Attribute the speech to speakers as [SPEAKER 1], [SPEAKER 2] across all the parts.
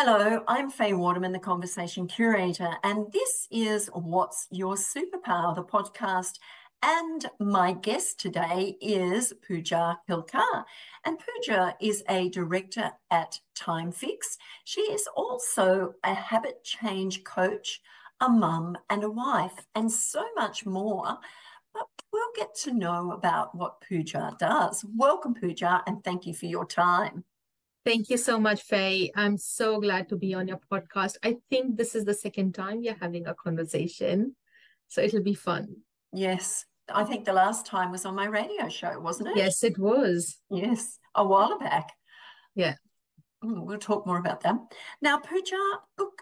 [SPEAKER 1] Hello, I'm Faye Waterman, the Conversation Curator, and this is What's Your Superpower, the podcast. And my guest today is Pooja Kelkar. And Pooja is a director at TimeFix. She is also a habit change coach, a mum, and a wife, and so much more. But we'll get to know about what Pooja does. Welcome, Pooja, and thank you for your time.
[SPEAKER 2] Thank you so much, Faye. I'm so glad to be on your podcast. I think this is the second time we're having a conversation, so it'll be fun.
[SPEAKER 1] Yes, I think the last time was on my radio show, wasn't it?
[SPEAKER 2] Yes, it was.
[SPEAKER 1] Yes, a while back.
[SPEAKER 2] Yeah.
[SPEAKER 1] We'll talk more about that. Now, Pooja, look,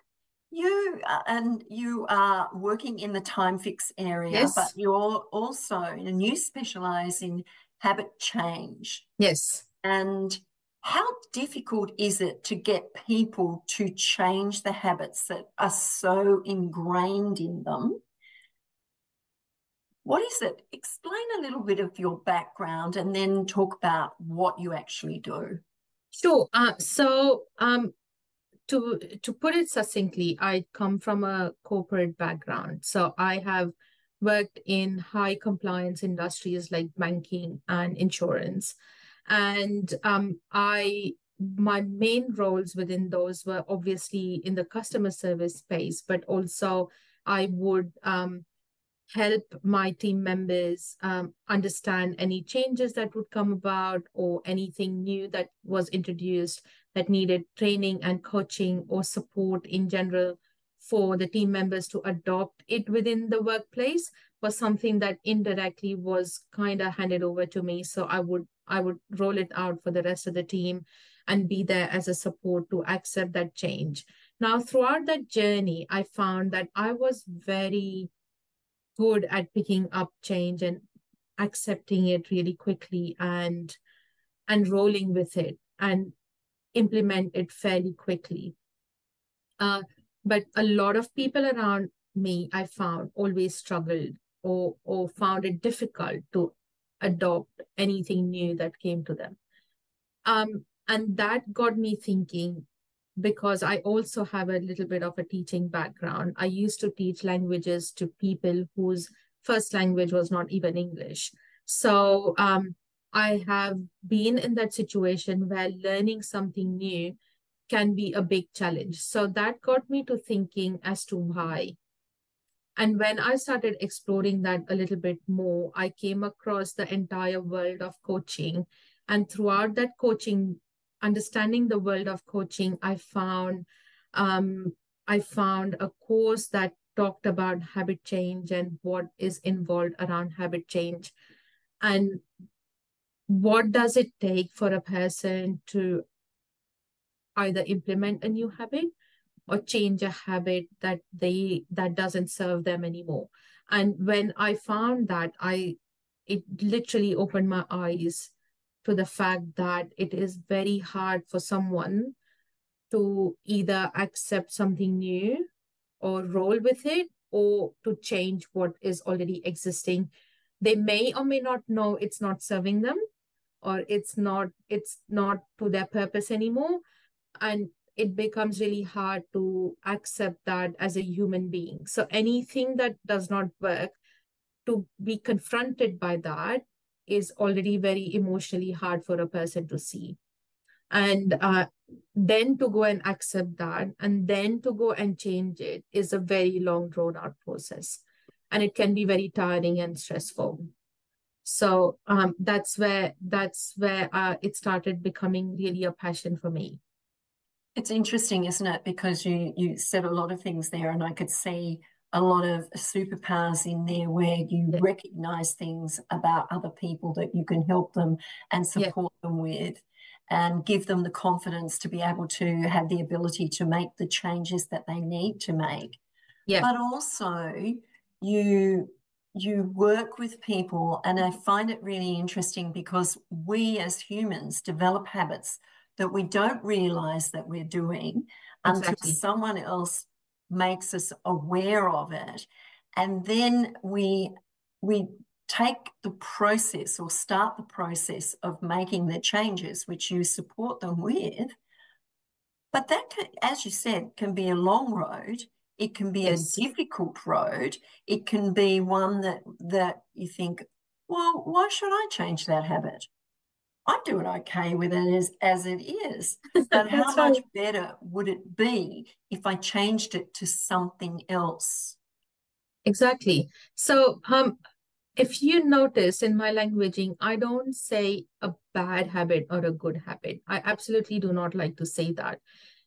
[SPEAKER 1] you are working in the time fix area, but
[SPEAKER 2] Yes.
[SPEAKER 1] you're also, and you specialize in habit change.
[SPEAKER 2] Yes.
[SPEAKER 1] And how difficult is it to get people to change the habits that are so ingrained in them? What is it? Explain a little bit of your background and then talk about what you actually do.
[SPEAKER 2] Sure. To put it succinctly, I come from a corporate background. So I have worked in high compliance industries like banking and insurance. And my main roles within those were obviously in the customer service space, but also I would help my team members understand any changes that would come about or anything new that was introduced that needed training and coaching or support in general for the team members to adopt it within the workplace was something that indirectly was kind of handed over to me. So I would roll it out for the rest of the team and be there as a support to accept that change. Now, throughout that journey, I found that I was very good at picking up change and accepting it really quickly and rolling with it and implement it fairly quickly. But a lot of people around me, I found, always struggled or found it difficult to adopt anything new that came to them. And that got me thinking because I also have a little bit of a teaching background. I used to teach languages to people whose first language was not even English. So I have been in that situation where learning something new can be a big challenge. So that got me to thinking as to why. And when I started exploring that a little bit more, I came across the entire world of coaching. And throughout that coaching, understanding the world of coaching, um, I found a course that talked about habit change and what is involved around habit change. And what does it take for a person to either implement a new habit or change a habit that doesn't serve them anymore. And when I found that, it literally opened my eyes to the fact that it is very hard for someone to either accept something new or roll with it or to change what is already existing. They may or may not know it's not serving them or it's not to their purpose anymore, and it becomes really hard to accept that as a human being. So anything that does not work, to be confronted by that is already very emotionally hard for a person to see. And then to go and accept that and then to go and change it is a very long drawn out process, and it can be very tiring and stressful. So that's where it started becoming really a passion for me.
[SPEAKER 1] It's interesting, isn't it? Because you said a lot of things there, and I could see a lot of superpowers in there where you
[SPEAKER 2] Yeah.
[SPEAKER 1] recognize things about other people that you can help them and
[SPEAKER 2] Yeah.
[SPEAKER 1] support them with, and give them the confidence to be able to have the ability to make the changes that they need to make.
[SPEAKER 2] Yeah.
[SPEAKER 1] But also, you you work with people, and I find it really interesting because we as humans develop habits that we don't realize that we're doing until
[SPEAKER 2] Exactly.
[SPEAKER 1] someone else makes us aware of it. And then we take the process or start the process of making the changes, which you support them with. But that can, as you said, can be a long road. It can be a
[SPEAKER 2] Yes.
[SPEAKER 1] difficult road. It can be one that you think, well, why should I change that habit? I'm doing okay with it as it is. But how
[SPEAKER 2] That's right.
[SPEAKER 1] much better would it be if I changed it to something else?
[SPEAKER 2] Exactly. So, if you notice in my languaging, I don't say a bad habit or a good habit. I absolutely do not like to say that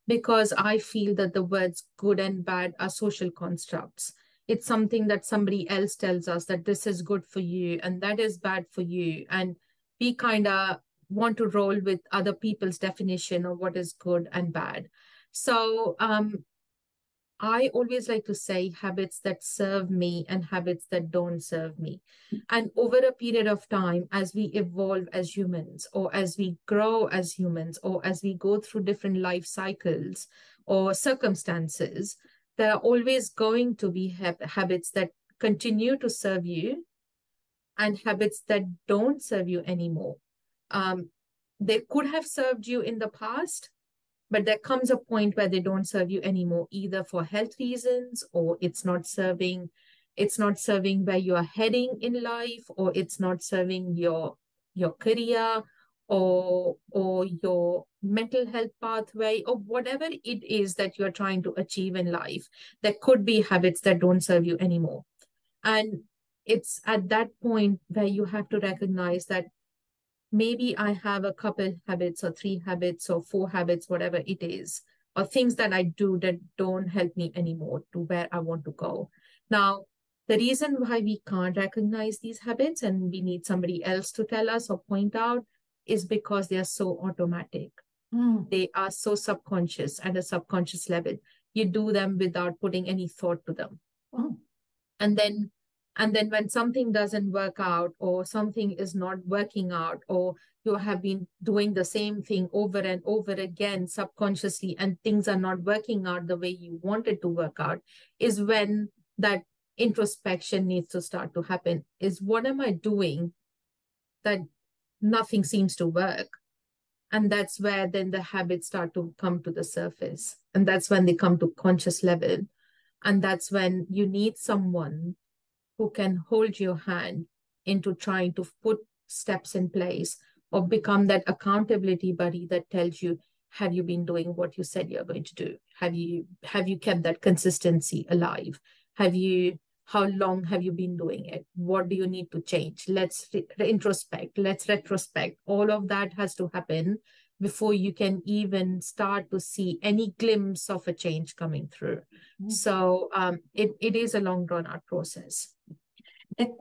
[SPEAKER 2] because I feel that the words good and bad are social constructs. It's something that somebody else tells us that this is good for you and that is bad for you. And we kind of want to roll with other people's definition of what is good and bad. So, I always like to say habits that serve me and habits that don't serve me. And over a period of time, as we evolve as humans, or as we grow as humans, or as we go through different life cycles or circumstances, there are always going to be habits that continue to serve you and habits that don't serve you anymore. Um, they could have served you in the past, but there comes a point where they don't serve you anymore, either for health reasons or it's not serving where you are heading in life, or it's not serving your career or your mental health pathway, or whatever it is that you're trying to achieve in life. There could be habits that don't serve you anymore. And it's at that point where you have to recognize that maybe I have a couple habits or three habits or four habits, whatever it is, or things that I do that don't help me anymore to where I want to go. Now, the reason why we can't recognize these habits and we need somebody else to tell us or point out is because they are so automatic.
[SPEAKER 1] Mm.
[SPEAKER 2] They are so subconscious at a subconscious level. You do them without putting any thought to them.
[SPEAKER 1] Mm.
[SPEAKER 2] and then and then when something doesn't work out or something is not working out, or you have been doing the same thing over and over again subconsciously and things are not working out the way you wanted to work out, is when that introspection needs to start to happen. Is what am I doing that nothing seems to work? And that's where then the habits start to come to the surface, and that's when they come to conscious level. And that's when you need someone who can hold your hand into trying to put steps in place or become that accountability buddy that tells you, have you been doing what you said you're going to do? Have you kept that consistency alive? How long have you been doing it? What do you need to change? Let's introspect, let's retrospect. All of that has to happen before you can even start to see any glimpse of a change coming through.
[SPEAKER 1] Mm.
[SPEAKER 2] So it is a long drawn out process.
[SPEAKER 1] It,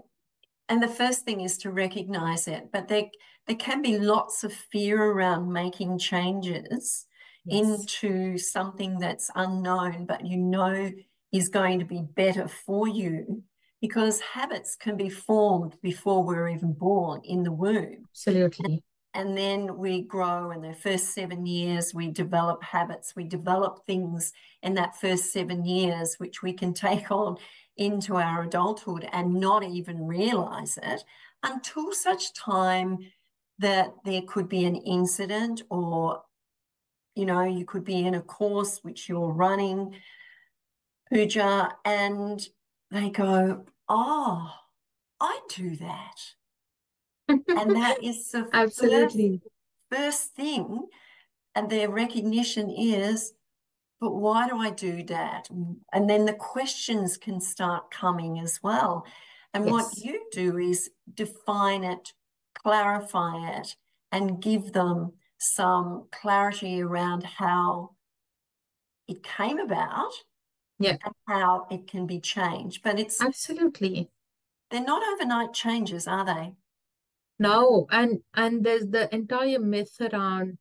[SPEAKER 1] and the first thing is to recognize it, but there can be lots of fear around making changes
[SPEAKER 2] Yes,
[SPEAKER 1] into something that's unknown, but you know is going to be better for you, because habits can be formed before we're even born in the womb.
[SPEAKER 2] absolutely.
[SPEAKER 1] And then we grow in the first 7 years, we develop habits, we develop things in that first 7 years, which we can take on into our adulthood and not even realize it until such time that there could be an incident, or, you could be in a course which you're running, Pooja, and they go, oh, I do that. And that is the first
[SPEAKER 2] Absolutely.
[SPEAKER 1] first thing. And their recognition is, but why do I do that? And then the questions can start coming as well. And what
[SPEAKER 2] Yes.
[SPEAKER 1] you do is define it, clarify it, and give them some clarity around how it came about
[SPEAKER 2] Yeah,
[SPEAKER 1] and how it can be changed. But
[SPEAKER 2] absolutely.
[SPEAKER 1] they're not overnight changes, are they?
[SPEAKER 2] No, and there's the entire myth around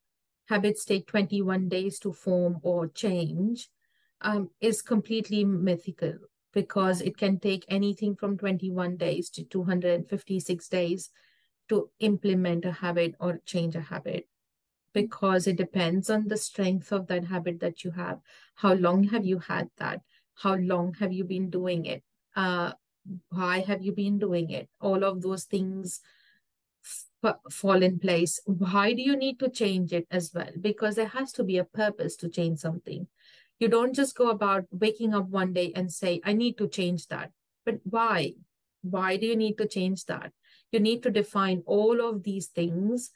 [SPEAKER 2] habits take 21 days to form or change, is completely mythical, because it can take anything from 21 days to 256 days to implement a habit or change a habit, because it depends on the strength of that habit that you have. How long have you had that? How long have you been doing it? Uh, why have you been doing it? All of those things fall in place, why do you need to change it as well? Because there has to be a purpose to change something. You don't just go about waking up one day and say, I need to change that. But why? Why do you need to change that? You need to define all of these things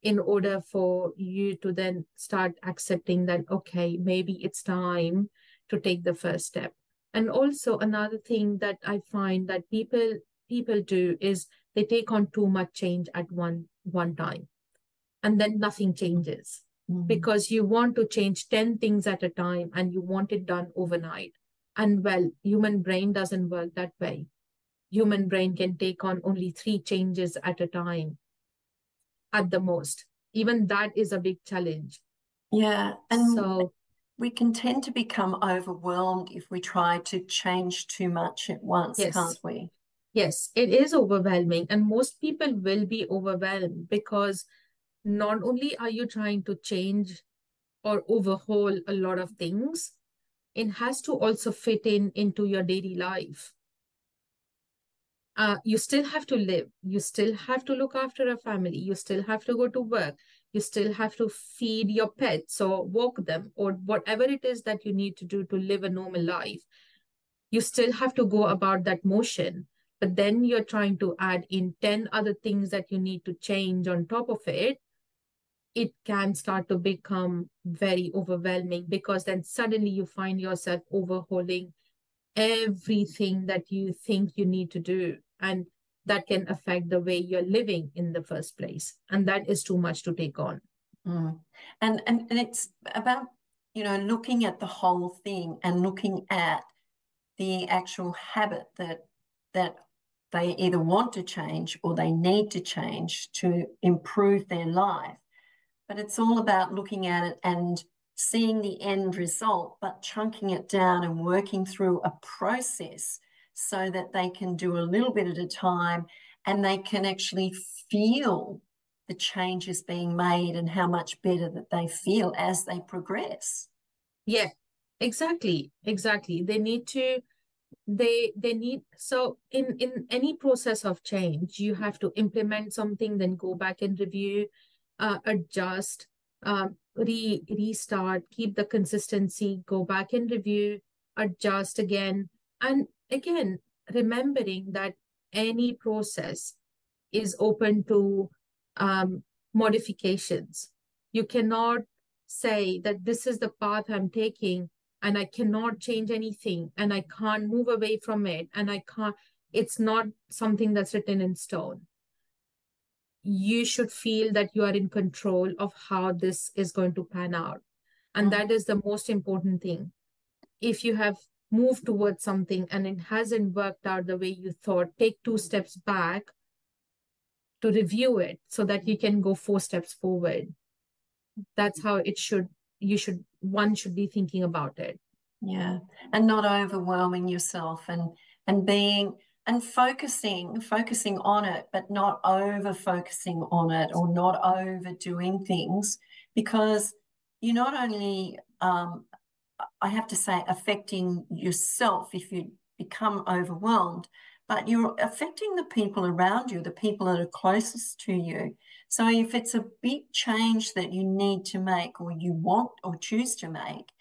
[SPEAKER 2] in order for you to then start accepting that, okay, maybe it's time to take the first step. And also another thing that I find that people do is they take on too much change at one time, and then nothing changes because you want to change 10 things at a time and you want it done overnight. And well, human brain doesn't work that way. Human brain can take on only 3 changes at a time at the most. Even that is a big challenge.
[SPEAKER 1] Yeah. And
[SPEAKER 2] So
[SPEAKER 1] we can tend to become overwhelmed if we try to change too much at once, can't
[SPEAKER 2] yes,
[SPEAKER 1] we?
[SPEAKER 2] yes, it is overwhelming. And most people will be overwhelmed because not only are you trying to change or overhaul a lot of things, it has to also fit into your daily life. You still have to live. You still have to look after a family. You still have to go to work. You still have to feed your pets or walk them or whatever it is that you need to do to live a normal life. You still have to go about that motion. But then you're trying to add in 10 other things that you need to change on top of it. It can start to become very overwhelming because then suddenly you find yourself overhauling everything that you think you need to do. And that can affect the way you're living in the first place. And that is too much to take on.
[SPEAKER 1] And it's about, looking at the whole thing and looking at the actual habit that they either want to change or they need to change to improve their life. But it's all about looking at it and seeing the end result, but chunking it down and working through a process so that they can do a little bit at a time and they can actually feel the changes being made and how much better that they feel as they progress.
[SPEAKER 2] Yeah, exactly. Exactly. They need, so in any process of change, you have to implement something, then go back and review, adjust, restart, keep the consistency, go back and review, adjust again. And again, remembering that any process is open to modifications. You cannot say that this is the path I'm taking and I cannot change anything and I can't move away from it and I can't, it's not something that's written in stone. You should feel that you are in control of how this is going to pan out. And that is the most important thing. If you have moved towards something and it hasn't worked out the way you thought, take 2 steps back to review it so that you can go 4 steps forward. That's how one should be thinking about it.
[SPEAKER 1] Yeah, and not overwhelming yourself and being and focusing on it, but not over focusing on it or not overdoing things, because you're not only I have to say affecting yourself if you become overwhelmed, but you're affecting the people around you, the people that are closest to you. So if it's a big change that you need to make or you want or choose to make,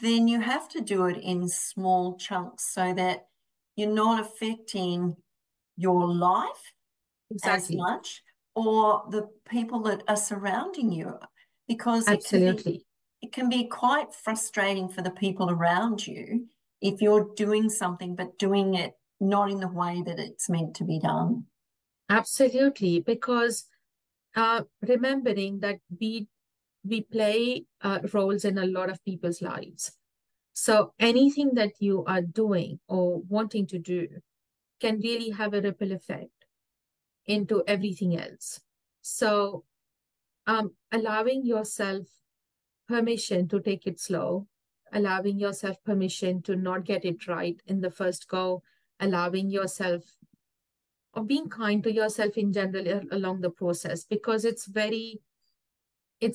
[SPEAKER 1] then you have to do it in small chunks so that you're not affecting your life as
[SPEAKER 2] Exactly.
[SPEAKER 1] much or the people that are surrounding you, because
[SPEAKER 2] Absolutely.
[SPEAKER 1] it can be quite frustrating for the people around you if you're doing something but doing it not in the way that it's meant to be done.
[SPEAKER 2] Absolutely. Because remembering that we play roles in a lot of people's lives. So anything that you are doing or wanting to do can really have a ripple effect into everything else. So allowing yourself permission to take it slow, allowing yourself permission to not get it right in the first go, allowing yourself or being kind to yourself in general along the process, because it's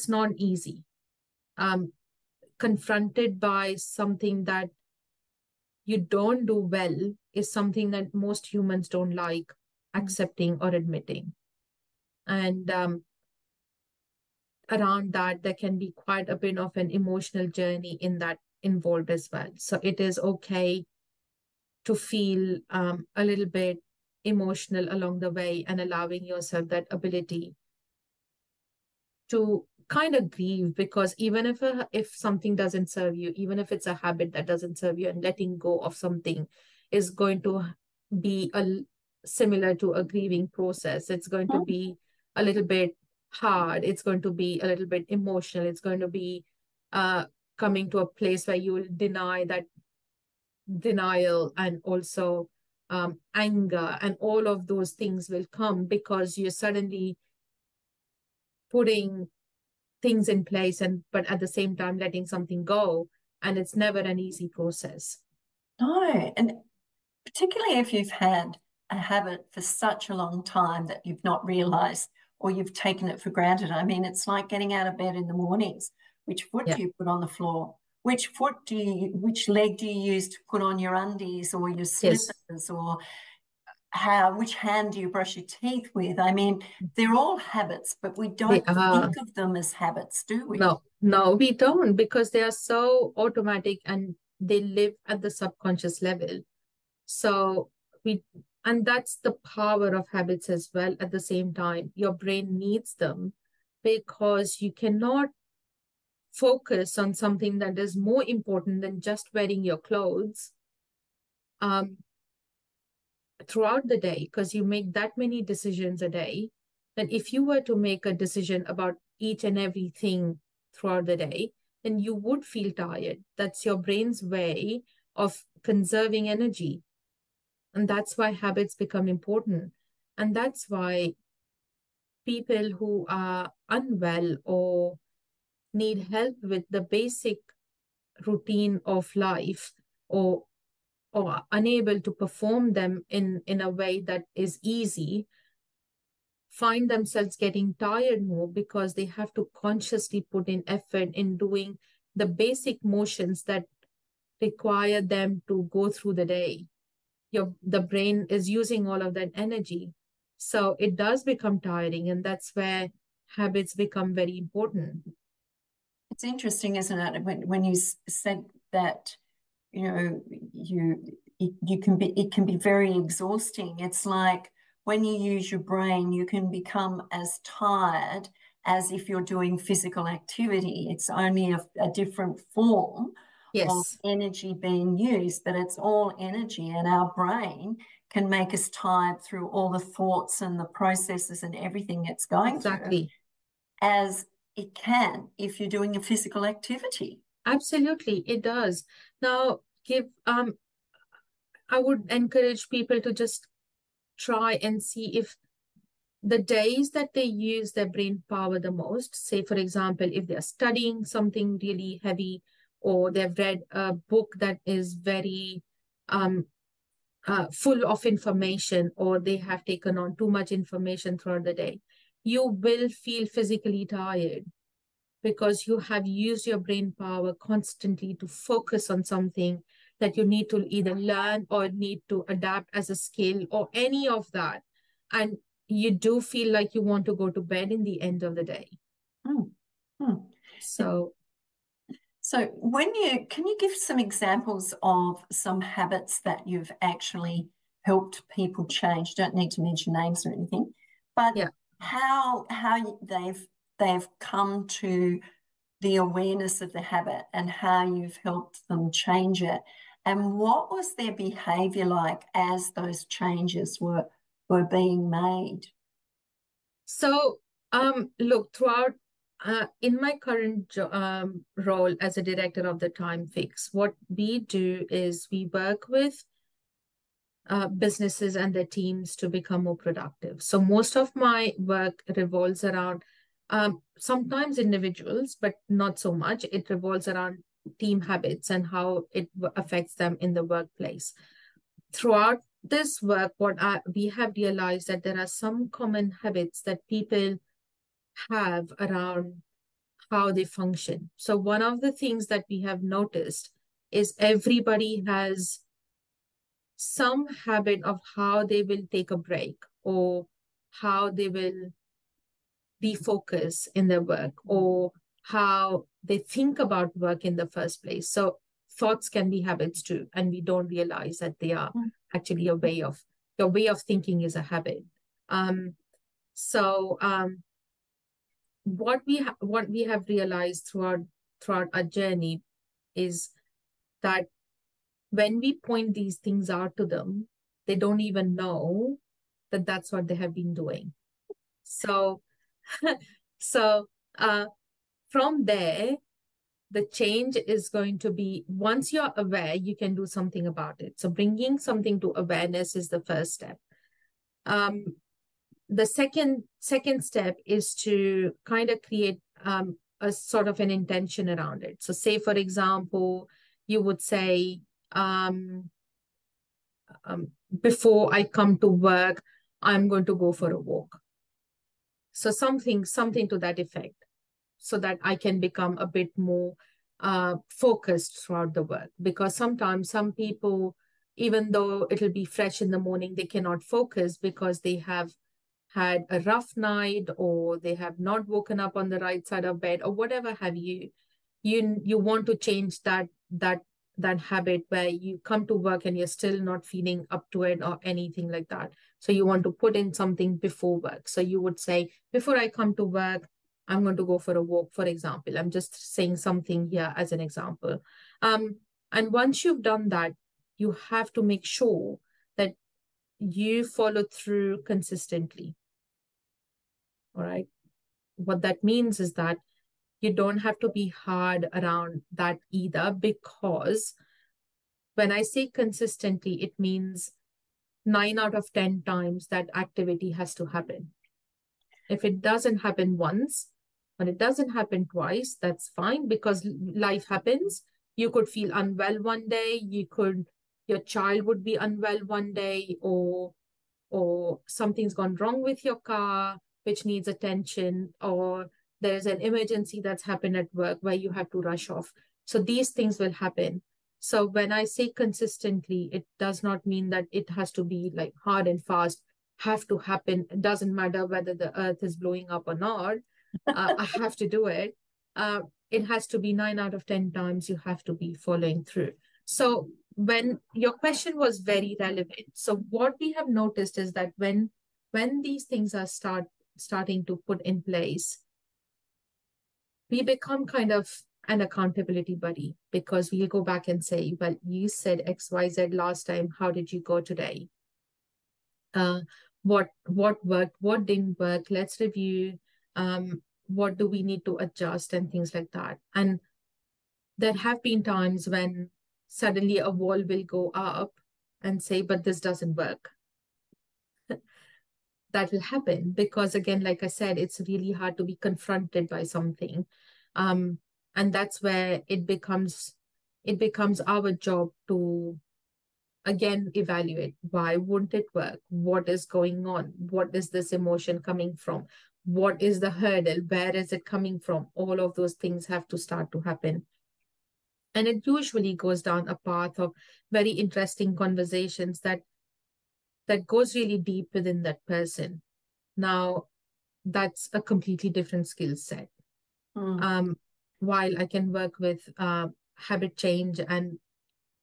[SPEAKER 2] not easy. Confronted by something that you don't do well is something that most humans don't like accepting or admitting. And around that, there can be quite a bit of an emotional journey in that involved as well. So it is okay to feel a little bit emotional along the way and allowing yourself that ability to kind of grieve, because even if something doesn't serve you, even if it's a habit that doesn't serve you, and letting go of something is going to be similar to a grieving process. It's going to
[SPEAKER 1] Mm.
[SPEAKER 2] be a little bit hard. It's going to be a little bit emotional. It's going to be uh, coming to a place where you will deny that denial, and also anger, and all of those things will come because you're suddenly putting things in place, and but at the same time letting something go, and it's never an easy process.
[SPEAKER 1] No, and particularly if you've had a habit for such a long time that you've not realized or you've taken it for granted. I mean, it's like getting out of bed in the mornings. Which foot
[SPEAKER 2] Yeah.
[SPEAKER 1] do you put on the floor? Which leg do you use to put on your undies or your
[SPEAKER 2] Yes,
[SPEAKER 1] slippers, or which hand do you brush your teeth with? I mean, they're all habits, but we
[SPEAKER 2] they
[SPEAKER 1] don't
[SPEAKER 2] are.
[SPEAKER 1] think of them as habits, do we?
[SPEAKER 2] No, we don't, because they are so automatic and they live at the subconscious level. So we, and that's the power of habits as well. At the same time, your brain needs them, because you cannot focus on something that is more important than just wearing your clothes um, throughout the day, because you make that many decisions a day. And if you were to make a decision about each and everything throughout the day, then you would feel tired. That's your brain's way of conserving energy. And that's why habits become important. And that's why people who are unwell or need help with the basic routine of life, or unable to perform them in a way that is easy, find themselves getting tired more, because they have to consciously put in effort in doing the basic motions that require them to go through the day. The brain is using all of that energy. So it does become tiring, and that's where habits become very important.
[SPEAKER 1] It's interesting, isn't it? When you said that, you know, you can be, it can be very exhausting. It's like when you use your brain, you can become as tired as if you're doing physical activity. It's only a different form of
[SPEAKER 2] Yes,
[SPEAKER 1] energy being used, but it's all energy, and our brain can make us tired through all the thoughts and the processes and everything it's going through,
[SPEAKER 2] exactly.
[SPEAKER 1] as it can if you're doing a physical activity.
[SPEAKER 2] Absolutely, it does. Now, I would encourage people to just try and see if the days that they use their brain power the most, say, for example, if they're studying something really heavy, or they've read a book that is very um, full of information, or they have taken on too much information throughout the day, you will feel physically tired, because you have used your brain power constantly to focus on something that you need to either learn or need to adapt as a skill or any of that. And you do feel like you want to go to bed in the end of the day.
[SPEAKER 1] Mm. Mm.
[SPEAKER 2] So,
[SPEAKER 1] So can you give some examples of some habits that you've actually helped people change? Don't need to mention names or anything, but
[SPEAKER 2] yeah.
[SPEAKER 1] they've come to the awareness of the habit and how you've helped them change it. And what was their behavior like as those changes were being made?
[SPEAKER 2] So, look, throughout in my current role as a director of the Time Fix, what we do is we work with businesses and their teams to become more productive. So most of my work revolves around sometimes individuals, but not so much. It revolves around team habits and how it affects them in the workplace. Throughout this work, we have realized that there are some common habits that people have around how they function. So one of the things that we have noticed is everybody has some habit of how they will take a break, or how they will defocus in their work or how they think about work in the first place. So thoughts can be habits too, and we don't realize that they are actually a way of your way of thinking is a habit. Um, so what we have realized throughout our journey is that when we point these things out to them, they don't even know that that's what they have been doing. So so from there, the change is going to be once you're aware, you can do something about it. So bringing something to awareness is the first step. The second step is to kind of create a sort of an intention around it. So say, for example, you would say, before I come to work, I'm going to go for a walk. So something to that effect, so that I can become a bit more focused throughout the work. Because sometimes some people, even though it'll be fresh in the morning, they cannot focus because they have had a rough night or they have not woken up on the right side of bed or whatever have you. You want to change that habit where you come to work and you're still not feeling up to it or anything like that. So you want to put in something before work. So you would say, before I come to work, I'm going to go for a walk, for example. I'm just saying something here as an example. And once you've done that, you have to make sure that you follow through consistently. All right. What that means is that you don't have to be hard around that either, because when I say consistently, it means 9 out of 10 times that activity has to happen. If it doesn't happen once, when it doesn't happen twice, that's fine, because life happens. You could feel unwell one day, your child would be unwell one day, or something's gone wrong with your car, which needs attention, or there's an emergency that's happened at work where you have to rush off. So these things will happen. So when I say consistently, it does not mean that it has to be like hard and fast, have to happen. It doesn't matter whether the earth is blowing up or not. I have to do it. It has to be 9 out of 10 times you have to be following through. So when your question was very relevant. So what we have noticed is that when these things are starting to put in place, we become kind of an accountability buddy, because we'll go back and say, well, you said XYZ last time. How did you go today? What worked? What didn't work? Let's review. What do we need to adjust and things like that. And there have been times when suddenly a wall will go up and say, but this doesn't work. That will happen because, again, like I said, it's really hard to be confronted by something. And that's where it becomes our job to, again, evaluate. Why wouldn't it work? What is going on? What is this emotion coming from? What is the hurdle? Where is it coming from? All of those things have to start to happen. And it usually goes down a path of very interesting conversations that goes really deep within that person. Now, that's a completely different skill set. While I can work with habit change and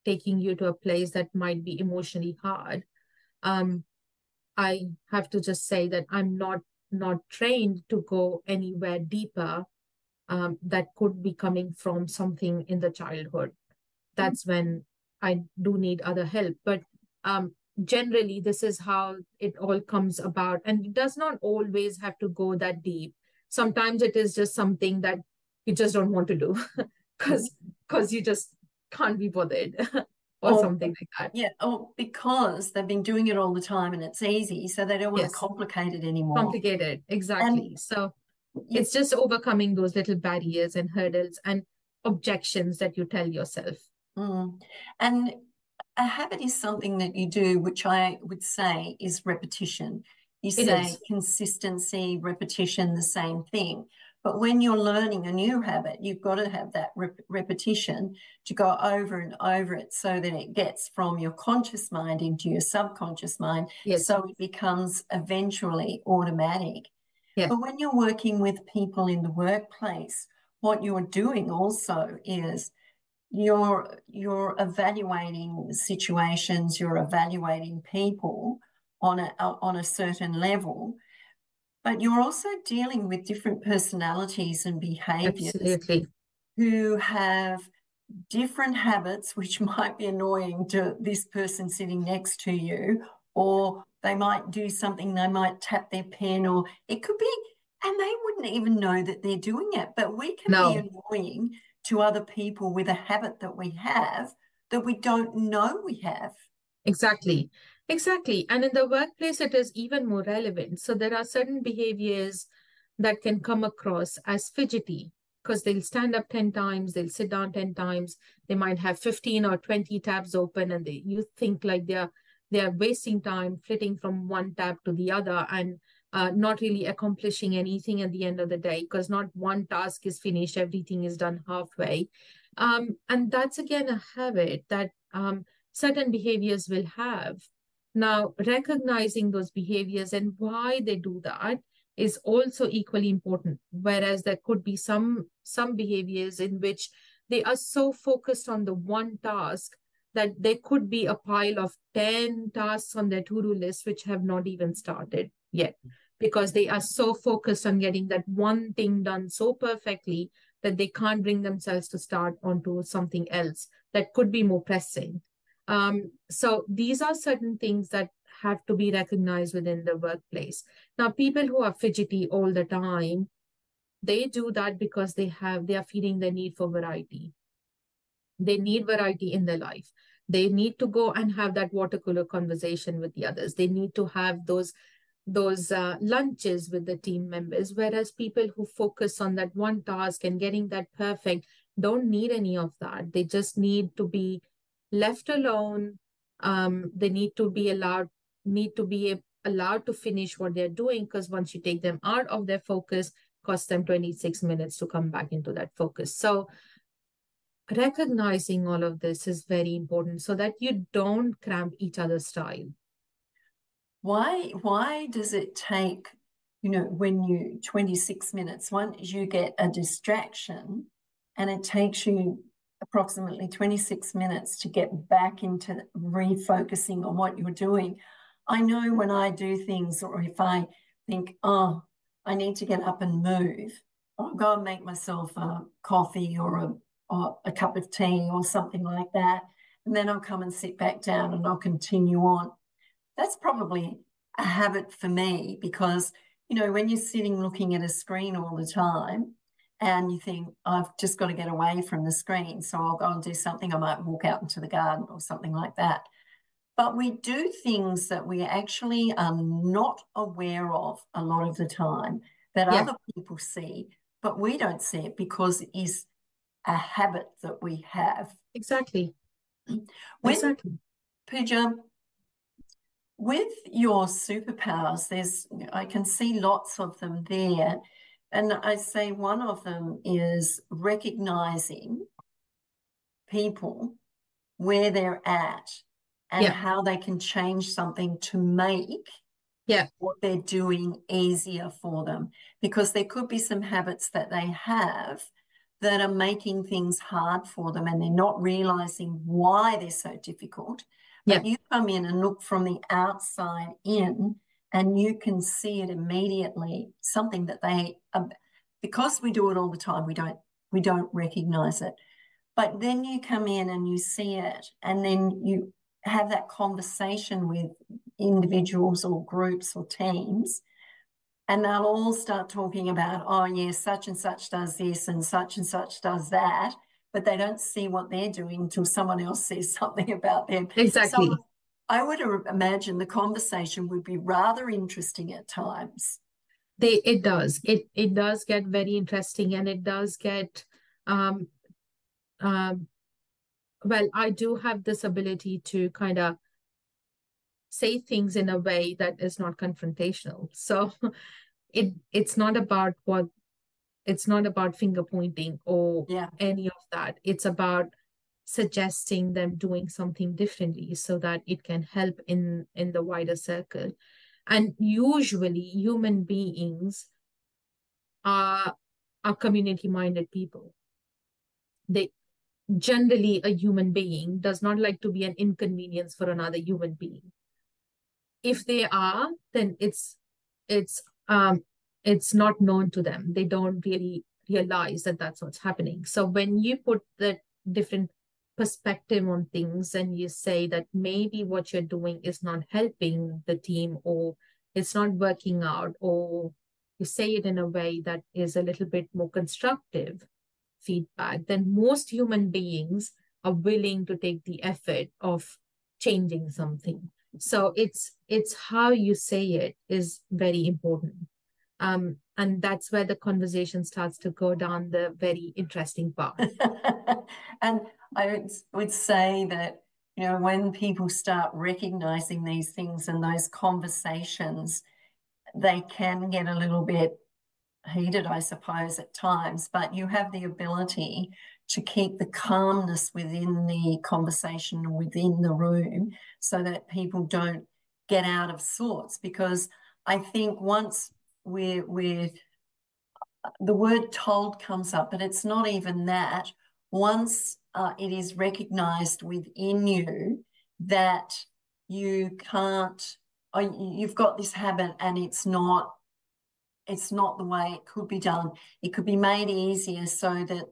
[SPEAKER 2] taking you to a place that might be emotionally hard, I have to just say that I'm not trained to go anywhere deeper that could be coming from something in the childhood. That's when I do need other help. But generally, this is how it all comes about. And it does not always have to go that deep. Sometimes it is just something that you just don't want to do because you just can't be bothered or something like that.
[SPEAKER 1] Yeah, because they've been doing it all the time and it's easy, so they don't want to complicate it anymore.
[SPEAKER 2] Complicated, exactly. And so it's just overcoming those little barriers and hurdles and objections that you tell yourself.
[SPEAKER 1] And a habit is something that you do, which I would say is repetition. You say consistency, repetition, the same thing. But when you're learning a new habit, you've got to have that repetition to go over and over it so that it gets from your conscious mind into your subconscious mind. So it becomes eventually automatic.
[SPEAKER 2] Yeah,
[SPEAKER 1] But when you're working with people in the workplace, what you're doing also is you're evaluating situations, you're evaluating people on a certain level, but you're also dealing with different personalities and behaviors
[SPEAKER 2] absolutely.
[SPEAKER 1] who have different habits, which might be annoying to this person sitting next to you, or they might do something, they might tap their pen, or it could be, and they wouldn't even know that they're doing it. But we can be
[SPEAKER 2] No,
[SPEAKER 1] annoying to other people with a habit that we have that we don't know we have.
[SPEAKER 2] exactly. Exactly. And in the workplace, it is even more relevant. So there are certain behaviors that can come across as fidgety because they'll stand up 10 times, they'll sit down 10 times, they might have 15 or 20 tabs open, and you think like they're wasting time flitting from one tab to the other and not really accomplishing anything at the end of the day because not one task is finished, everything is done halfway. And that's again a habit that certain behaviors will have. Now, recognizing those behaviors and why they do that is also equally important. Whereas there could be some behaviors in which they are so focused on the one task that there could be a pile of 10 tasks on their to-do list which have not even started yet because they are so focused on getting that one thing done so perfectly that they can't bring themselves to start onto something else that could be more pressing. So these are certain things that have to be recognized within the workplace. Now, people who are fidgety all the time, they do that because they are feeling the need for variety. They need variety in their life. They need to go and have that water cooler conversation with the others. They need to have those lunches with the team members. Whereas people who focus on that one task and getting that perfect don't need any of that. They just need to be left alone. They need to be allowed to finish what they're doing because once you take them out of their focus, costs them 26 minutes to come back into that focus. So recognizing all of this is very important so that you don't cramp each other's style.
[SPEAKER 1] Why does it take, when you 26 minutes, once you get a distraction and it takes you approximately 26 minutes to get back into refocusing on what you're doing. I know when I do things or if I think, oh, I need to get up and move, I'll go and make myself a coffee or a cup of tea or something like that. And then I'll come and sit back down and I'll continue on. That's probably a habit for me because, when you're sitting looking at a screen all the time and you think, I've just got to get away from the screen, so I'll go and do something. I might walk out into the garden or something like that. But we do things that we actually are not aware of a lot of the time that
[SPEAKER 2] Yeah,
[SPEAKER 1] other people see, but we don't see it because it is a habit that we have.
[SPEAKER 2] exactly.
[SPEAKER 1] When,
[SPEAKER 2] Exactly.
[SPEAKER 1] Pooja, with your superpowers, I can see lots of them there. And I say one of them is recognizing people where they're at and
[SPEAKER 2] Yeah.
[SPEAKER 1] how they can change something to make
[SPEAKER 2] Yeah.
[SPEAKER 1] what they're doing easier for them. Because there could be some habits that they have that are making things hard for them and they're not realizing why they're so difficult.
[SPEAKER 2] Yeah.
[SPEAKER 1] But you come in and look from the outside in and you can see it immediately, something that because we do it all the time, we don't recognize it. But then you come in and you see it, and then you have that conversation with individuals or groups or teams, and they'll all start talking about, oh, yeah, such and such does this and such does that, but they don't see what they're doing until someone else says something about them. So
[SPEAKER 2] Exactly.
[SPEAKER 1] I would imagine the conversation would be rather interesting at times.
[SPEAKER 2] It does. It does get very interesting and it does get um um well, I do have this ability to kind of say things in a way that is not confrontational. So it's not about finger pointing or
[SPEAKER 1] Yeah.
[SPEAKER 2] any of that. It's about suggesting them doing something differently so that it can help in the wider circle. And usually human beings are community-minded people. They generally, a human being does not like to be an inconvenience for another human being. If they are, then it's um it's not known to them. They don't really realize that that's what's happening. So when you put the different perspective on things and you say that maybe what you're doing is not helping the team, or it's not working out, or you say it in a way that is a little bit more constructive feedback, then most human beings are willing to take the effort of changing something. So it's how you say it is very important. And that's where the conversation starts to go down the very interesting path.
[SPEAKER 1] And I would say that, when people start recognizing these things and those conversations, they can get a little bit heated, I suppose, at times, but you have the ability to keep the calmness within the conversation, within the room, so that people don't get out of sorts. Because I think once we're the word told comes up, but it's not even that. Once it is recognized within you that you can't, you've got this habit and it's not the way it could be done. It could be made easier so that,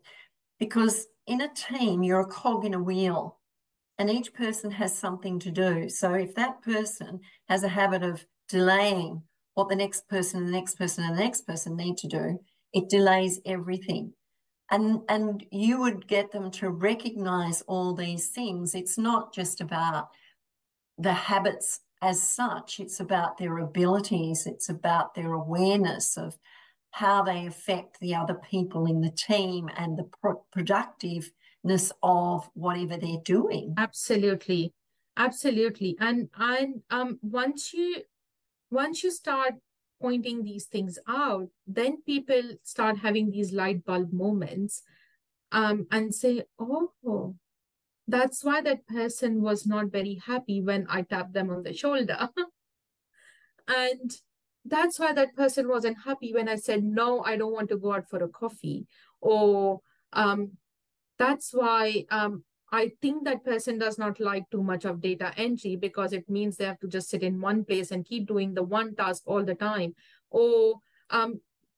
[SPEAKER 1] because in a team, you're a cog in a wheel and each person has something to do. So if that person has a habit of delaying what the next person and the next person and the next person need to do, it delays everything. And you would get them to recognize all these things. It's not just about the habits as such, it's about their abilities, it's about their awareness of how they affect the other people in the team and the productiveness of whatever they're doing.
[SPEAKER 2] Absolutely. Absolutely. And once you start pointing these things out, then people start having these light bulb moments, and say, oh, that's why that person was not very happy when I tapped them on the shoulder. And that's why that person wasn't happy when I said, no, I don't want to go out for a coffee. Or that's why I think that person does not like too much of data entry, because it means they have to just sit in one place and keep doing the one task all the time. Or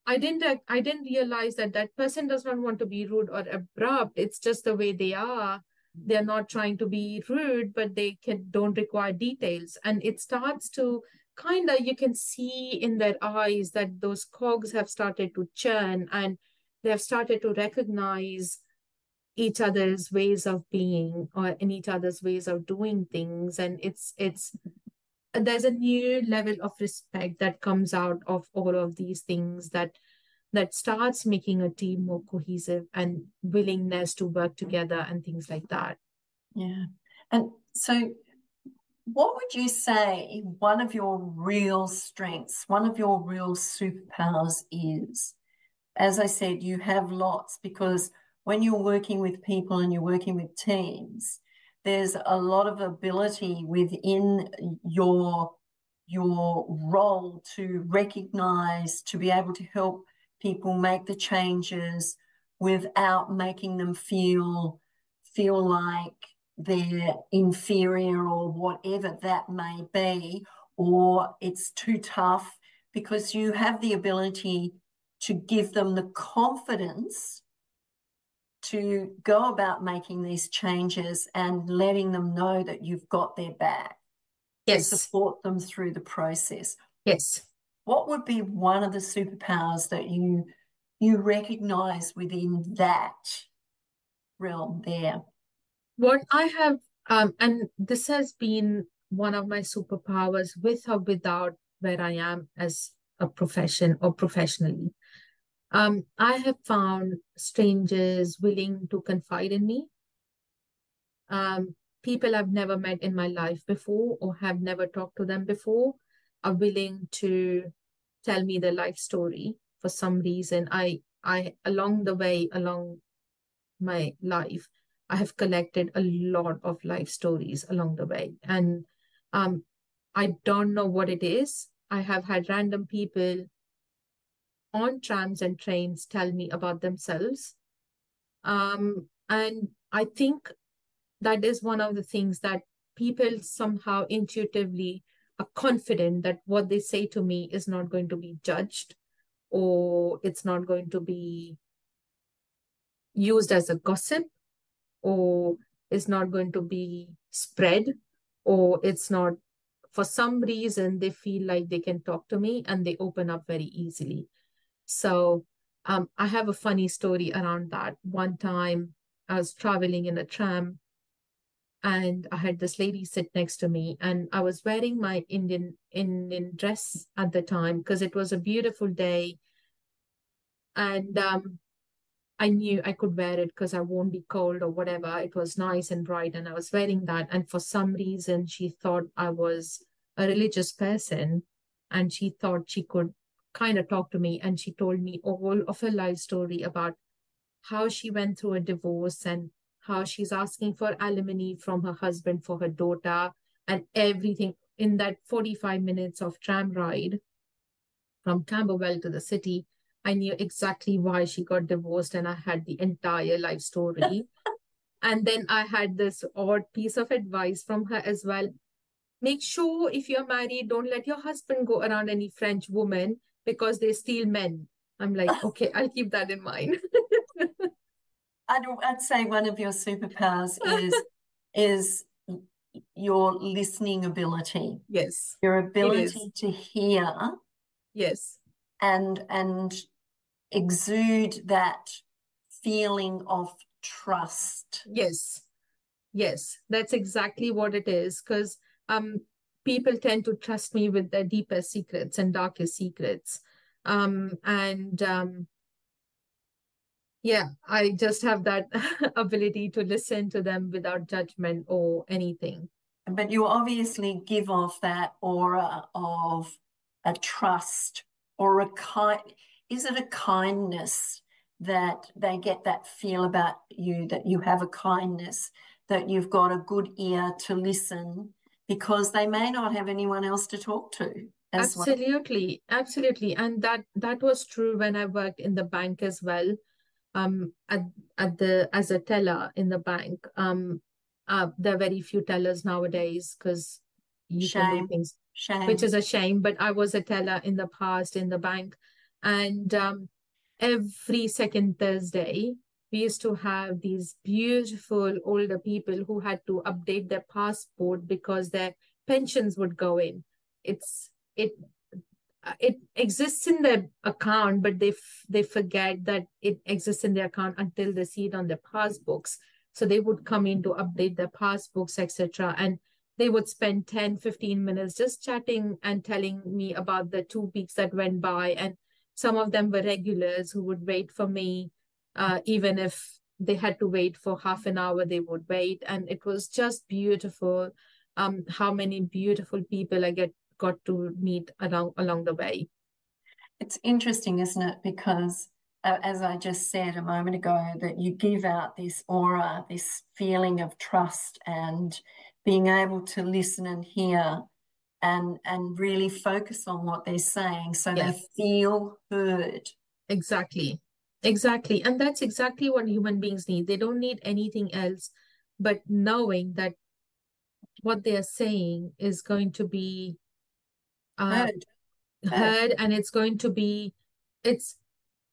[SPEAKER 2] I didn't realize that that person does not want to be rude or abrupt. It's just the way they are. They're not trying to be rude, but they don't require details. And it starts to kind of, you can see in their eyes that those cogs have started to churn, and they have started to recognize each other's ways of being, or in each other's ways of doing things. And it's there's a new level of respect that comes out of all of these things, that starts making a team more cohesive and willingness to work together and things like that.
[SPEAKER 1] Yeah. And so what would you say one of your real strengths, one of your real superpowers is? As I said, you have lots, because when you're working with people and you're working with teams, there's a lot of ability within your role to recognize, to be able to help people make the changes without making them feel like they're inferior or whatever that may be, or it's too tough, because you have the ability to give them the confidence to go about making these changes and letting them know that you've got their back.
[SPEAKER 2] Yes.
[SPEAKER 1] To support them through the process.
[SPEAKER 2] Yes.
[SPEAKER 1] What would be one of the superpowers that you recognize within that realm there?
[SPEAKER 2] What I have, and this has been one of my superpowers, with or without where I am as a profession or professionally. I have found strangers willing to confide in me. People I've never met in my life before, or have never talked to them before, are willing to tell me their life story for some reason. I along the way, along my life, I have collected a lot of life stories along the way. And I don't know what it is. I have had random people on trams and trains tell me about themselves. And I think that is one of the things that people somehow intuitively are confident that what they say to me is not going to be judged, or it's not going to be used as a gossip, or is not going to be spread, or it's not, for some reason, they feel like they can talk to me and they open up very easily. So I have a funny story around that. One time I was traveling in a tram and I had this lady sit next to me, and I was wearing my Indian dress at the time because it was a beautiful day. And I knew I could wear it because I won't be cold or whatever. It was nice and bright, and I was wearing that. And for some reason, she thought I was a religious person, and she thought she could kind of talk to me. And she told me all of her life story about how she went through a divorce and how she's asking for alimony from her husband for her daughter and everything. In that 45 minutes of tram ride from Camberwell to the city, I knew exactly why she got divorced, and I had the entire life story. And then I had this odd piece of advice from her as well. Make sure if you're married, don't let your husband go around any French woman because they steal men. I'm like, okay, I'll keep that in mind.
[SPEAKER 1] I'd say one of your superpowers is your listening ability,
[SPEAKER 2] Yes,
[SPEAKER 1] your
[SPEAKER 2] it is.
[SPEAKER 1] ability to hear
[SPEAKER 2] Yes,
[SPEAKER 1] and exude that feeling of trust.
[SPEAKER 2] yes, yes. That's exactly what it is. Because people tend to trust me with their deepest secrets and darkest secrets. And yeah, I just have that ability to listen to them without judgment or anything.
[SPEAKER 1] But you obviously give off that aura of a trust or is it a kindness that they get that feel about you, that you have a kindness, that you've got a good ear to listen because they may not have anyone else to talk to as well.
[SPEAKER 2] Absolutely, absolutely. And that was true when I worked in the bank as well. At the as a teller in the bank. There are very few tellers nowadays because you can do
[SPEAKER 1] Shame,
[SPEAKER 2] things, which
[SPEAKER 1] shame.
[SPEAKER 2] is a shame. But I was a teller in the past in the bank, and every second Thursday we used to have these beautiful older people who had to update their passport because their pensions would go in. It it exists in their account, but they forget that it exists in their account until they see it on their passbooks. So they would come in to update their passbooks, etc. And they would spend 10-15 minutes just chatting and telling me about the 2 weeks that went by. And some of them were regulars who would wait for me, even if they had to wait for half an hour, they would wait. And it was just beautiful. How many beautiful people I got to meet along the way.
[SPEAKER 1] It's interesting, isn't it? Because as I just said a moment ago, that you give out this aura, this feeling of trust and being able to listen and hear and really focus on what they're saying so they
[SPEAKER 2] Yes,
[SPEAKER 1] feel heard.
[SPEAKER 2] exactly. Exactly. And that's exactly what human beings need. They don't need anything else but knowing that what they are saying is going to be uh,
[SPEAKER 1] Heard, heard.
[SPEAKER 2] heard, and it's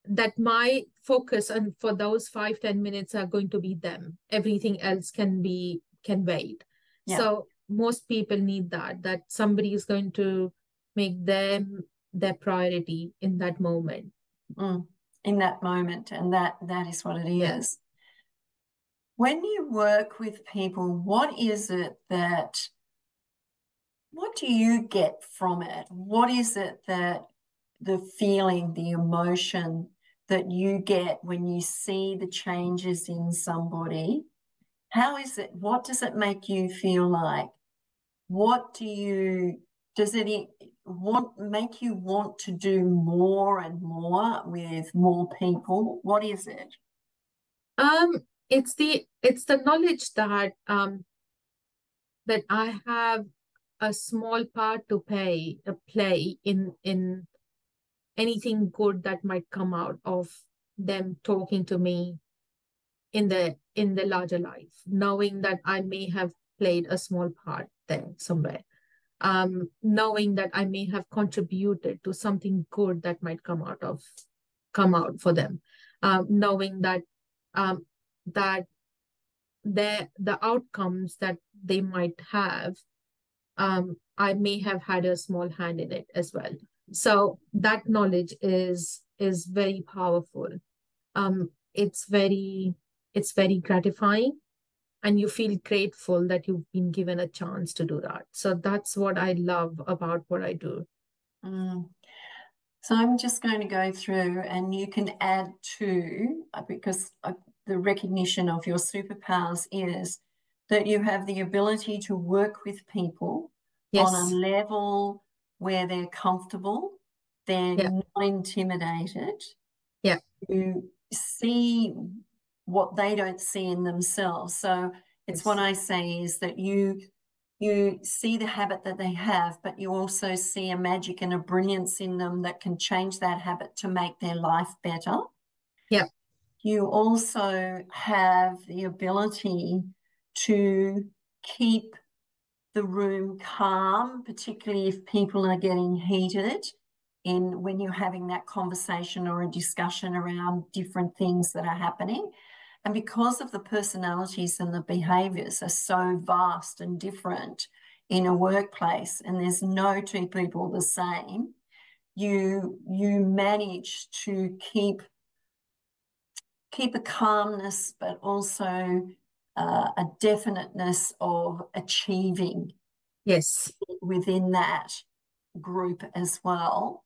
[SPEAKER 2] that my focus and for those 5-10 minutes are going to be them. Everything else can wait.
[SPEAKER 1] Yeah.
[SPEAKER 2] So most people need that somebody is going to make them their priority in that moment.
[SPEAKER 1] Mm. In that moment, and that is what it
[SPEAKER 2] Yeah.
[SPEAKER 1] is. When you work with people, what do you get from it? What is it that the feeling, the emotion that you get when you see the changes in somebody? How is it? What does it make you feel like? What does it make you want to do more and more with more people? What is it?
[SPEAKER 2] Um, it's the knowledge that I have a small part to play in anything good that might come out of them talking to me in the larger life, knowing that I may have played a small part there somewhere, knowing that I may have contributed to something good that might come out for them, knowing that um, that the outcomes that they might have, I may have had a small hand in it as well. So that knowledge is very powerful. It's very gratifying, and you feel grateful that you've been given a chance to do that. So that's what I love about what I do.
[SPEAKER 1] Mm. So I'm just going to go through, and you can add to, because the recognition of your superpowers is that you have the ability to work with people on a
[SPEAKER 2] Yes.
[SPEAKER 1] level where they're comfortable, they're
[SPEAKER 2] Yeah.
[SPEAKER 1] not intimidated,
[SPEAKER 2] Yeah.
[SPEAKER 1] you see what they don't see in themselves. So it's what
[SPEAKER 2] Yes.
[SPEAKER 1] I say is that you see the habit that they have, but you also see a magic and a brilliance in them that can change that habit to make their life better.
[SPEAKER 2] Yeah.
[SPEAKER 1] You also have the ability to keep the room calm, particularly if people are getting heated in when you're having that conversation or a discussion around different things that are happening. And because of the personalities and the behaviours are so vast and different in a workplace, and there's no two people the same, you manage to keep a calmness, but also a definiteness of achieving
[SPEAKER 2] Yes.
[SPEAKER 1] within that group as well.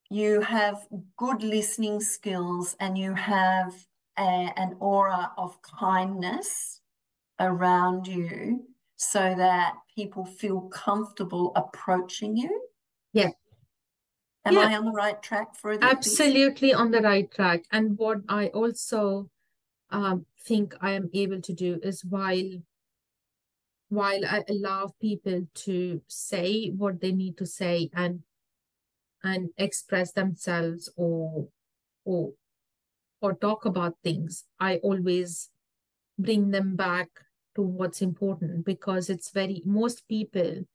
[SPEAKER 1] You have good listening skills, and you have an aura of kindness around you so that people feel comfortable approaching you.
[SPEAKER 2] Yeah.
[SPEAKER 1] Am
[SPEAKER 2] Yeah.
[SPEAKER 1] I on the right track for this?
[SPEAKER 2] Absolutely on the right track. And what I also think I am able to do is while I allow people to say what they need to say and express themselves or or talk about things, I always bring them back to what's important, because it's very most people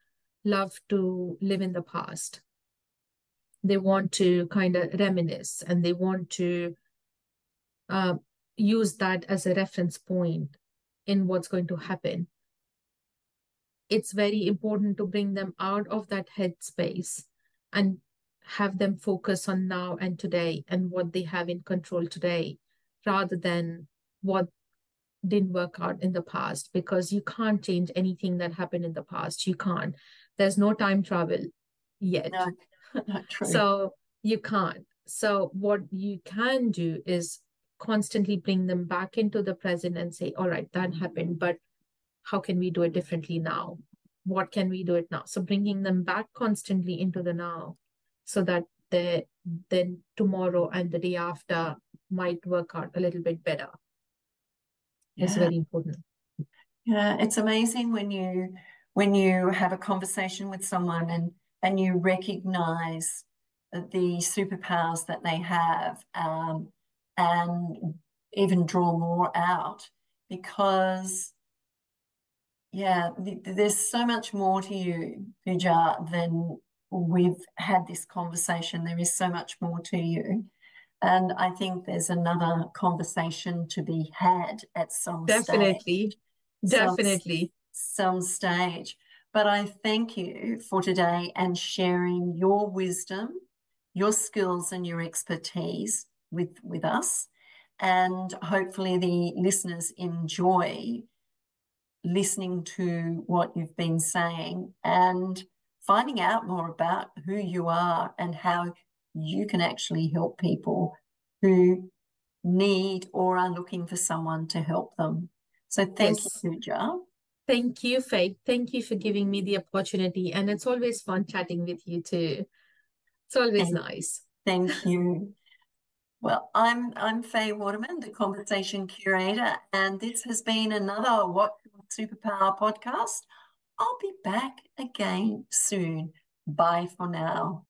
[SPEAKER 2] love to live in the past. They want to kind of reminisce, and they want to uh, use that as a reference point in what's going to happen. It's very important to bring them out of that headspace and have them focus on now and today and what they have in control today, rather than what didn't work out in the past, because you can't change anything that happened in the past. You can't. There's no time travel yet.
[SPEAKER 1] No, not true.
[SPEAKER 2] So you can't. So what you can do is constantly bring them back into the present and say, all right, that happened, but how can we do it differently now? What can we do it now? So bringing them back constantly into the now, so that then tomorrow and the day after might work out a little bit better, is
[SPEAKER 1] Yeah.
[SPEAKER 2] very important.
[SPEAKER 1] Yeah, it's amazing when you have a conversation with someone and you recognize the superpowers that they have, and even draw more out, because yeah, there's so much more to you, Pooja, than we've had this conversation. There is so much more to you. And I think there's another conversation to be had at
[SPEAKER 2] Definitely.
[SPEAKER 1] some,
[SPEAKER 2] Definitely.
[SPEAKER 1] some stage. But I thank you for today and sharing your wisdom, your skills, and your expertise with us. And hopefully the listeners enjoy listening to what you've been saying and finding out more about who you are and how you can actually help people who need or are looking for someone to help them. So thank you,
[SPEAKER 2] Yes.
[SPEAKER 1] Pooja.
[SPEAKER 2] Thank you, Faye. Thank you for giving me the opportunity. And it's always fun chatting with you too. It's always
[SPEAKER 1] Thank,
[SPEAKER 2] nice.
[SPEAKER 1] thank you. Well, I'm Faye Waterman, the conversation curator, and this has been another What Superpower podcast. I'll be back again soon. Bye for now.